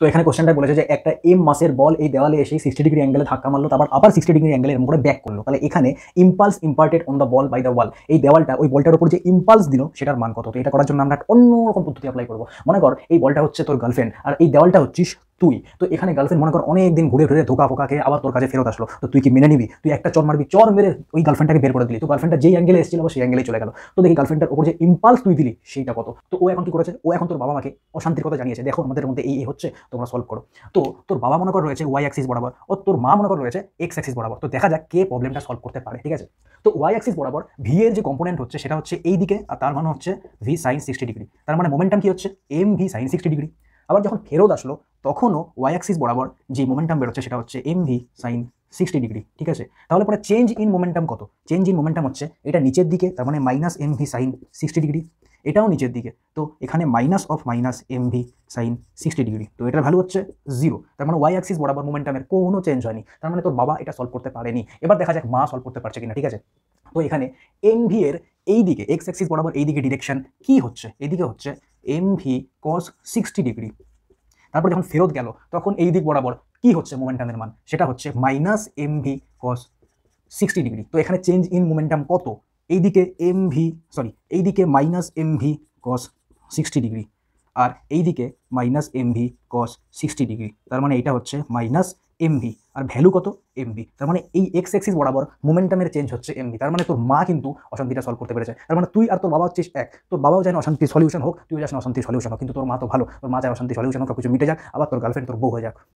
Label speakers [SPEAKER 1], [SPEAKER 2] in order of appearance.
[SPEAKER 1] তো এখানে কোশ্চেনটা বলেছে যে একটা এম মাসের বল এই দেওয়ালে এসে 60 ডিগ্রি অ্যাঙ্গেলে ধাক্কা মারলো, তারপর আবার 60 ডিগ্রি অ্যাঙ্গেলে এরকম করে ব্যাক করলো। তাহলে এখানে impulse imparted on the ball by the wall, এই দেওয়ালটা ওই বলটার উপর যে ইম্পালস দিল সেটার মান কত। তো এটা করার জন্য আমরা অন্যরকম পদ্ধতি অ্যাপ্লাই করবো। মনে কর এই বলটা হচ্ছে তোর গার্লফ্রেন্ড আর এই দেওয়ালটা হচ্ছিস তুই। তো এখানে গার্লফ্রেন্ড মনে কর অনেক দিন ঘুরে ফিরে ধোকা ফোকা খেয়ে আবার তোর কাছে ফেরত আসলো, তো তুই কি মেনে নিবি? তুই একটা চর মারবি, চর মেরে ওই গার্লফ্রেন্ডটাকে বের করে দিলি। তো গার্লফ্রেন্ডটা যেই অ্যাঙ্গেলে এসেছিল সেই অ্যাঙ্গেলে চলে গেল। তো দেখি গার্লফ্রেন্ডের উপর যে ইম্পালস তুই দিলি সেইটা কত। তো ও এখন কি করেছে, ও এখন তোর বাবা মাকে অশান্তির কথা জানিয়েছে, দেখো আমাদের মধ্যে এই হচ্ছে, তোমরা সলভ করো। তো তোর বাবা মনে কর রয়েছে ওয়াই অ্যাক্সিস বরাবর, ও তোর মা মনে কর রয়েছে এক্স অ্যাক্সিস বরাবর। তো দেখা যাক কে প্রবলেমটা সলভ করতে পারে, ঠিক আছে। তো ওয়াই অ্যাক্সিস বরাবর ভি এর যে কম্পোনেন্ট হচ্ছে সেটা হচ্ছে এই দিকে, আর তার মানে হচ্ছে ভি সাইন 60 ডিগ্রি। তার মানে মোমেন্টাম কি হচ্ছে এম ভি সাইন 60 ডিগ্রি। আবার যখন ফেরত আসলো তখনও ওয়াই অ্যাক্সিস বরাবর যে মোমেন্টাম বেরোচ্ছে সেটা হচ্ছে এম ভি সাইন 60 ডিগ্রি, ঠিক আছে। তাহলে পরে চেঞ্জ ইন মোমেন্টাম কত? চেঞ্জ ইন মোমেন্টাম হচ্ছে এটা নিচের দিকে, তার মানে minus m v sine 60 degree, এটাও নিচের দিকে, তো এখানে minus of minus m v sine 60 degree. তো এটার ভ্যালু হচ্ছে 0। তার মানে ওয়াই অ্যাক্সিস বরাবর মোমেন্টামের কোনো চেঞ্জ হয়নি, তার মানে তোর বাবা এটা সলভ করতে পারেনি। এবার দেখা যাক মা সলভ করতে পারছে কিনা, ঠিক আছে। তো এখানে এম ভি এর এই দিকে এক্স অ্যাক্সিস বরাবর এই দিকে ডিরেকশন কি হচ্ছে, এদিকে হচ্ছে এম ভি কস 60 ডিগ্রি। তারপর যখন ফেরত গেল তখন এই দিক বরাবর কি হচ্ছে মোমেন্টামের মান, সেটা হচ্ছে মাইনাস এম ভি কস 60 ডিগ্রি। তো এখানে চেঞ্জ ইন মোমেন্টাম কত? এইদিকে এইদিকে মাইনাস এম ভি কস 60 ডিগ্রি আর এইদিকে মাইনাস এম ভি কস 60 ডিগ্রি। তার মানে এটা হচ্ছে মাইনাস এম ভি আর ভ্যালু কত এম ভি। তার মানে এই এক্স এক্সিস বরাবর মোমেন্টামের চেঞ্জ হচ্ছে এম ভি। তার মানে তোর মা কিন্তু অশান্তিটা সলভ করতে পেরেছে। তার মানে তুই আর তোর বাবা হচ্ছিস এক, তোর বাবাও চায় অশান্তির সলিউশন হোক, তুইও চাস অশান্তির সলিউশন হোক, কিন্তু তোর মা তো ভালো, তোর মা চায় অশান্তির সলিউশন হোক, কিছু মিটে যাক, আবার তোর গার্লফ্রেন্ড তোর বউ হয়ে যাক।